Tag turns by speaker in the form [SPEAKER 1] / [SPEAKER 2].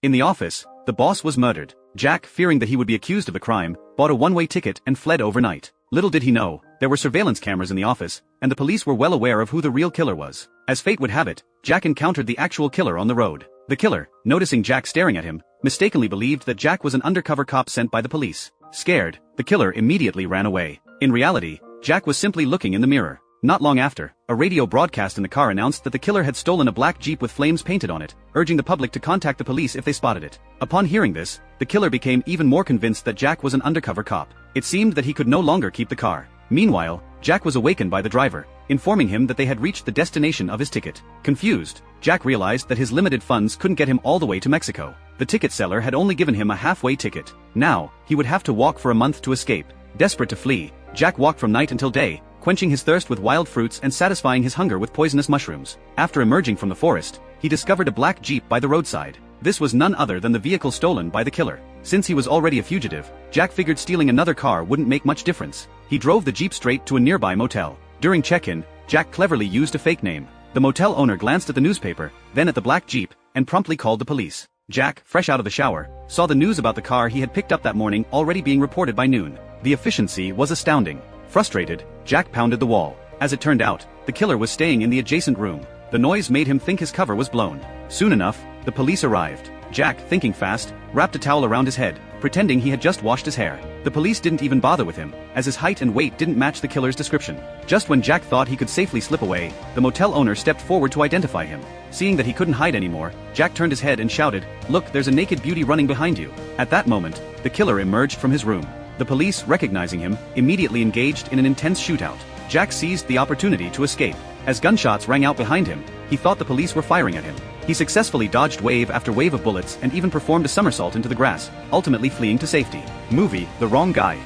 [SPEAKER 1] In the office, the boss was murdered. Jack, fearing that he would be accused of the crime, bought a one-way ticket and fled overnight. Little did he know, there were surveillance cameras in the office, and the police were well aware of who the real killer was. As fate would have it, Jack encountered the actual killer on the road. The killer, noticing Jack staring at him, mistakenly believed that Jack was an undercover cop sent by the police. Scared, the killer immediately ran away. In reality, Jack was simply looking in the mirror. Not long after, a radio broadcast in the car announced that the killer had stolen a black Jeep with flames painted on it, urging the public to contact the police if they spotted it. Upon hearing this, the killer became even more convinced that Jack was an undercover cop. It seemed that he could no longer keep the car. Meanwhile, Jack was awakened by the driver, informing him that they had reached the destination of his ticket. Confused, Jack realized that his limited funds couldn't get him all the way to Mexico. The ticket seller had only given him a halfway ticket. Now, he would have to walk for a month to escape. Desperate to flee, Jack walked from night until day, quenching his thirst with wild fruits and satisfying his hunger with poisonous mushrooms. After emerging from the forest, he discovered a black Jeep by the roadside. This was none other than the vehicle stolen by the killer. Since he was already a fugitive, Jack figured stealing another car wouldn't make much difference. He drove the Jeep straight to a nearby motel. During check-in, Jack cleverly used a fake name. The motel owner glanced at the newspaper, then at the black Jeep, and promptly called the police. Jack, fresh out of the shower, saw the news about the car he had picked up that morning already being reported by noon. The efficiency was astounding. Frustrated, Jack pounded the wall. As it turned out, the killer was staying in the adjacent room. The noise made him think his cover was blown. Soon enough, the police arrived. Jack, thinking fast, wrapped a towel around his head, pretending he had just washed his hair. The police didn't even bother with him, as his height and weight didn't match the killer's description. Just when Jack thought he could safely slip away, the motel owner stepped forward to identify him. Seeing that he couldn't hide anymore, Jack turned his head and shouted, "Look, there's a naked beauty running behind you." At that moment, the killer emerged from his room. The police, recognizing him, immediately engaged in an intense shootout. Jack seized the opportunity to escape. As gunshots rang out behind him, he thought the police were firing at him. He successfully dodged wave after wave of bullets and even performed a somersault into the grass, ultimately fleeing to safety. Movie, The Wrong Guy.